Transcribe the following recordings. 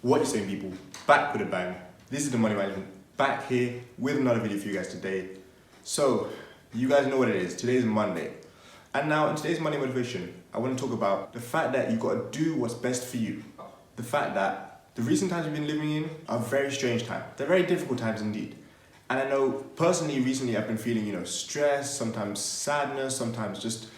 What you saying, people? Back with a bang. This is the Money Management, back here with another video for you guys today. So, you guys know what it is. Today is Monday. And now, in today's Money Motivation, I want to talk about the fact that you've got to do what's best for you. The fact that the recent times we've been living in are very strange times. They're very difficult times indeed. And I know, personally, recently I've been feeling, stress, sometimes sadness, sometimes just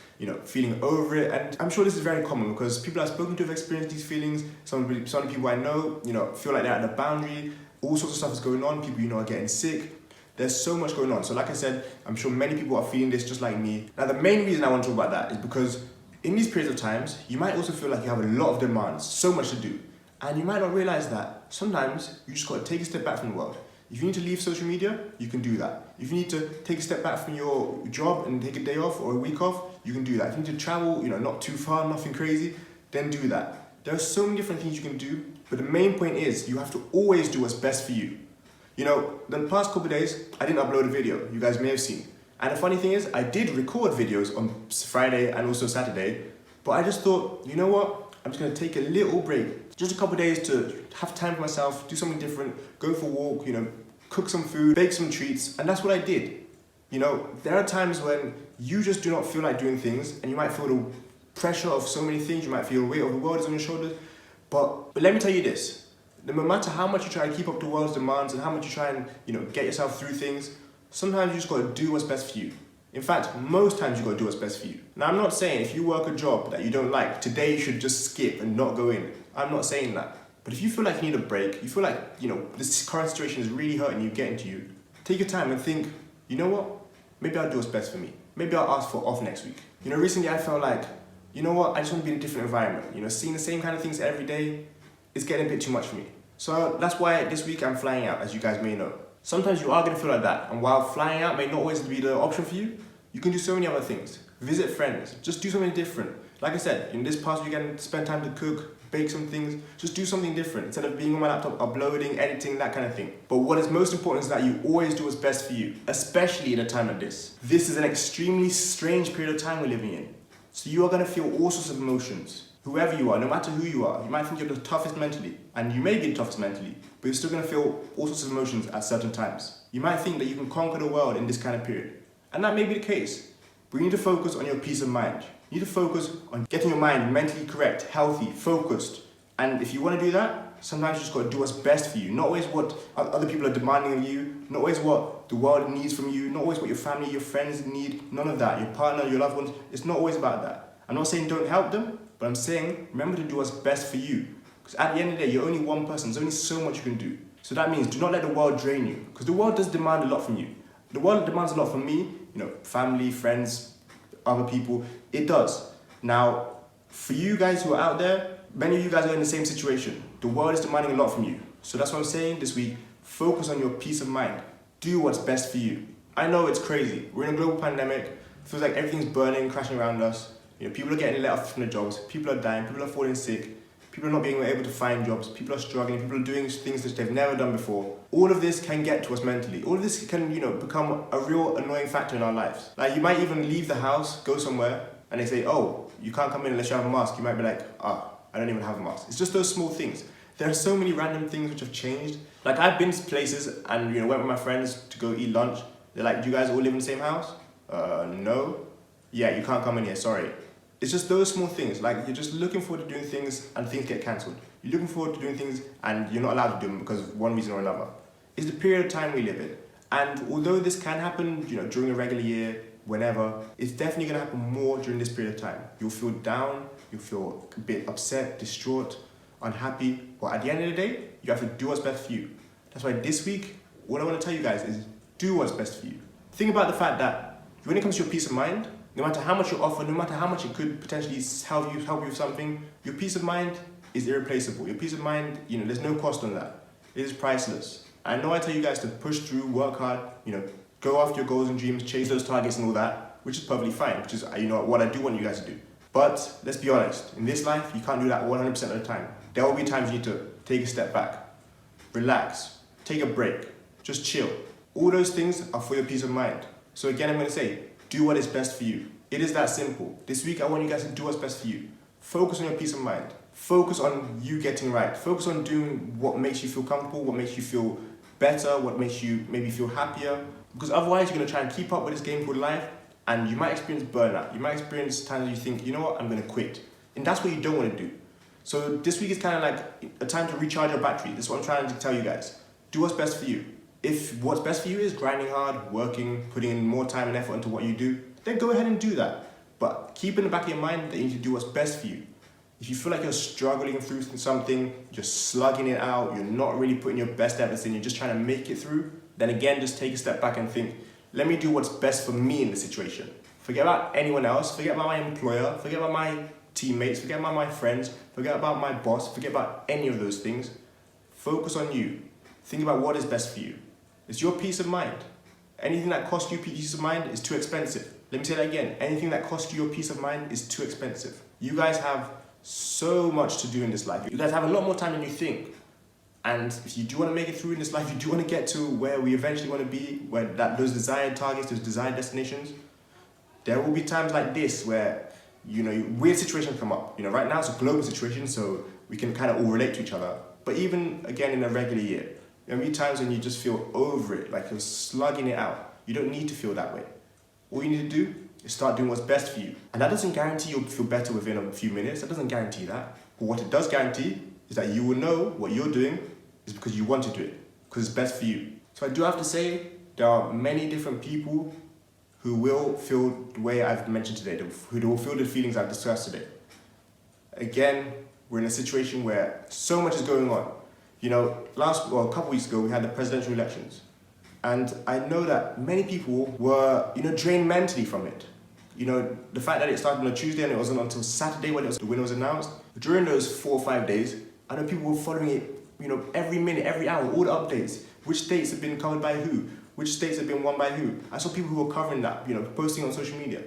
feeling over it. And I'm sure this is very common because people I've spoken to have experienced these feelings. Some people I know, feel like they're at the boundary. All sorts of stuff is going on. People, are getting sick. There's so much going on. So like I said, I'm sure many people are feeling this just like me. Now, the main reason I want to talk about that is because in these periods of times, you might also feel like you have a lot of demands, so much to do. And you might not realize that sometimes you just got to take a step back from the world. If you need to leave social media, you can do that. If you need to take a step back from your job and take a day off or a week off, you can do that. If you need to travel, not too far, nothing crazy, then do that. There are so many different things you can do, but the main point is you have to always do what's best for you. The past couple of days, I didn't upload a video, you guys may have seen. And the funny thing is, I did record videos on Friday and also Saturday, but I just thought, you know what? I'm just gonna take a little break. Just a couple of days to have time for myself, do something different, go for a walk, cook some food, bake some treats, and that's what I did. There are times when you just do not feel like doing things, and you might feel the pressure of so many things, you might feel the weight of the world is on your shoulders, but let me tell you this, no matter how much you try to keep up the world's demands and how much you try and get yourself through things, sometimes you just gotta do what's best for you. In fact, most times you gotta do what's best for you. Now, I'm not saying if you work a job that you don't like, today you should just skip and not go in. I'm not saying that. But if you feel like you need a break, you feel like, this current situation is really hurting you, getting to you, take your time and think, you know what? Maybe I'll do what's best for me. Maybe I'll ask for off next week. Recently I felt like, you know what? I just want to be in a different environment. Seeing the same kind of things every day is getting a bit too much for me. So that's why this week I'm flying out, as you guys may know. Sometimes you are going to feel like that. And while flying out may not always be the option for you, you can do so many other things. Visit friends. Just do something different. Like I said, in this past weekend, spend time to cook, bake some things, just do something different instead of being on my laptop, uploading, editing, that kind of thing. But what is most important is that you always do what's best for you, especially in a time like this. This is an extremely strange period of time we're living in. So you are going to feel all sorts of emotions. Whoever you are, no matter who you are, you might think you're the toughest mentally, and you may be the toughest mentally, but you're still going to feel all sorts of emotions at certain times. You might think that you can conquer the world in this kind of period, and that may be the case, but you need to focus on your peace of mind. You need to focus on getting your mind mentally correct, healthy, focused. And if you want to do that, sometimes you just got to do what's best for you. Not always what other people are demanding of you, not always what the world needs from you, not always what your family, your friends need, none of that. Your partner, your loved ones, it's not always about that. I'm not saying don't help them, but I'm saying remember to do what's best for you. Because at the end of the day, you're only one person, there's only so much you can do. So that means do not let the world drain you. Because the world does demand a lot from you. The world demands a lot from me, family, friends, other people, it does. Now, for you guys who are out there, many of you guys are in the same situation. The world is demanding a lot from you. So that's what I'm saying this week, focus on your peace of mind. Do what's best for you. I know it's crazy. We're in a global pandemic. It feels like everything's burning, crashing around us. People are getting let off from their jobs. People are dying. People are falling sick. People are not being able to find jobs. People are struggling. People are doing things that they've never done before. All of this can get to us mentally. All of this can, become a real annoying factor in our lives. Like you might even leave the house, go somewhere, and they say, oh, you can't come in unless you have a mask. You might be like, I don't even have a mask. It's just those small things. There are so many random things which have changed. Like I've been to places and went with my friends to go eat lunch. They're like, do you guys all live in the same house? No. Yeah, you can't come in here, sorry. It's just those small things, like you're just looking forward to doing things and things get cancelled. You're looking forward to doing things and you're not allowed to do them because of one reason or another. It's the period of time we live in. And although this can happen, during a regular year, whenever, it's definitely gonna happen more during this period of time. You'll feel down, you'll feel a bit upset, distraught, unhappy, but at the end of the day, you have to do what's best for you. That's why this week, what I wanna tell you guys is do what's best for you. Think about the fact that when it comes to your peace of mind, no matter how much you offer, no matter how much it could potentially help you with something, your peace of mind is irreplaceable. Your peace of mind, there's no cost on that. It is priceless. I know I tell you guys to push through, work hard, go after your goals and dreams, chase those targets and all that, which is perfectly fine, which is what I do want you guys to do. But let's be honest, in this life, you can't do that 100% of the time. There will be times you need to take a step back, relax, take a break, just chill. All those things are for your peace of mind. So again, I'm gonna say, do what is best for you. It is that simple. This week, I want you guys to do what's best for you. Focus on your peace of mind. Focus on you getting right. Focus on doing what makes you feel comfortable, what makes you feel better, what makes you maybe feel happier. Because otherwise you're gonna try and keep up with this game called life, and you might experience burnout. You might experience times where you think, you know what, I'm gonna quit. And that's what you don't wanna do. So this week is kind of like a time to recharge your battery. This is what I'm trying to tell you guys. Do what's best for you. If what's best for you is grinding hard, working, putting in more time and effort into what you do, then go ahead and do that. But keep in the back of your mind that you need to do what's best for you. If you feel like you're struggling through something, you're slugging it out, you're not really putting your best efforts in, you're just trying to make it through, then again, just take a step back and think, let me do what's best for me in the situation. Forget about anyone else, forget about my employer, forget about my teammates, forget about my friends, forget about my boss, forget about any of those things. Focus on you. Think about what is best for you. It's your peace of mind. Anything that costs you peace of mind is too expensive. Let me say that again. Anything that costs you your peace of mind is too expensive. You guys have so much to do in this life. You guys have a lot more time than you think. And if you do want to make it through in this life, you do want to get to where we eventually want to be, where those desired targets, those desired destinations, there will be times like this where, weird situations come up. Right now it's a global situation, so we can kind of all relate to each other. But even, again, in a regular year, there will be times when you just feel over it, like you're slugging it out. You don't need to feel that way. All you need to do is start doing what's best for you. And that doesn't guarantee you'll feel better within a few minutes. That doesn't guarantee that. But what it does guarantee is that you will know what you're doing is because you want to do it, because it's best for you. So I do have to say, there are many different people who will feel the way I've mentioned today, who will feel the feelings I've discussed today. Again, we're in a situation where so much is going on. A couple weeks ago, we had the presidential elections. And I know that many people were, drained mentally from it. The fact that it started on a Tuesday and it wasn't until Saturday when the winner was announced. During those 4 or 5 days, I know people were following it, every minute, every hour, all the updates. Which states have been covered by who? Which states have been won by who? I saw people who were covering that, posting on social media.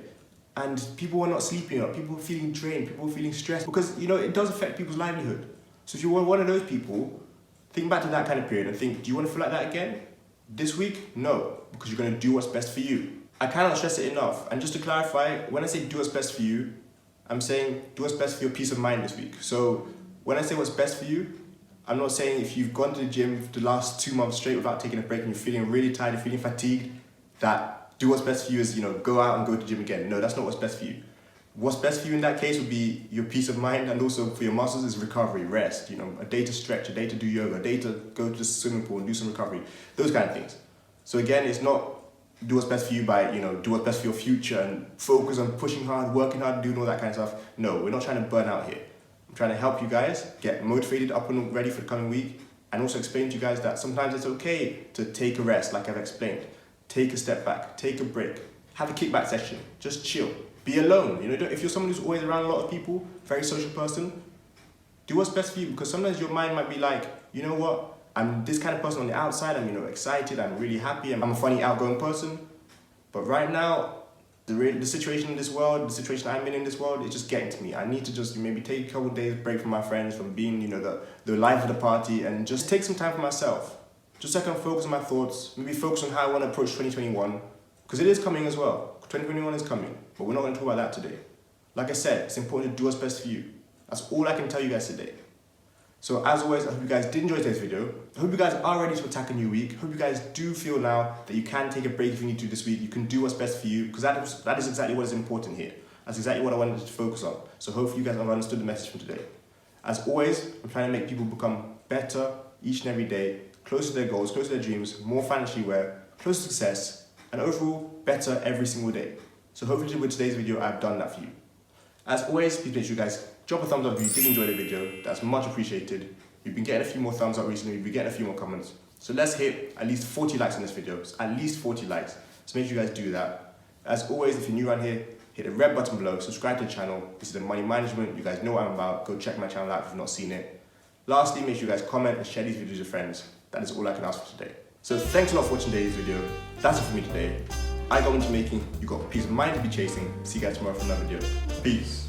And people were not sleeping, people were feeling drained, people were feeling stressed. Because, it does affect people's livelihood. So if you're one of those people, think back to that kind of period and think, do you want to feel like that again? This week, no, because you're going to do what's best for you. I cannot stress it enough. And just to clarify, when I say do what's best for you, I'm saying do what's best for your peace of mind this week. So when I say what's best for you, I'm not saying if you've gone to the gym for the last 2 months straight without taking a break and you're feeling really tired, you're feeling fatigued, that do what's best for you is, go out and go to the gym again. No, that's not what's best for you. What's best for you in that case would be your peace of mind, and also for your muscles is recovery, rest, a day to stretch, a day to do yoga, a day to go to the swimming pool and do some recovery, those kind of things. So again, it's not do what's best for you by, do what's best for your future and focus on pushing hard, working hard, doing all that kind of stuff. No, we're not trying to burn out here. I'm trying to help you guys get motivated, up and ready for the coming week, and also explain to you guys that sometimes it's okay to take a rest, like I've explained. Take a step back, take a break, have a kickback session, just chill. Be alone. If you're someone who's always around a lot of people, very social person, do what's best for you, because sometimes your mind might be like, you know what, I'm this kind of person on the outside, I'm excited, I'm really happy, I'm a funny, outgoing person, but right now, the situation in this world, the situation I'm in this world, is just getting to me. I need to just maybe take a couple of days break from my friends, from being, the life of the party, and just take some time for myself. Just so I can focus on my thoughts, maybe focus on how I want to approach 2021, because it is coming as well. 2021 is coming, but we're not going to talk about that today. Like I said, it's important to do what's best for you. That's all I can tell you guys today. So as always, I hope you guys did enjoy today's video. I hope you guys are ready to attack a new week. I hope you guys do feel now that you can take a break if you need to this week. You can do what's best for you, because that is exactly what is important here. That's exactly what I wanted to focus on. So hopefully you guys have understood the message from today. As always, I'm trying to make people become better each and every day, closer to their goals, closer to their dreams, more financially aware, closer to success, and overall better every single day. So hopefully with today's video, I've done that for you. As always, please make sure you guys drop a thumbs up if you did enjoy the video. That's much appreciated. We've been getting a few more thumbs up recently. We've been getting a few more comments. So let's hit at least 40 likes on this video. At least 40 likes. So make sure you guys do that. As always, if you're new around here, hit the red button below, subscribe to the channel. This is the money management. You guys know what I'm about. Go check my channel out if you've not seen it. Lastly, make sure you guys comment and share these videos with your friends. That is all I can ask for today. So thanks a lot for watching today's video. That's it for me today. I got into making, you got peace of mind to be chasing. See you guys tomorrow for another video. Peace.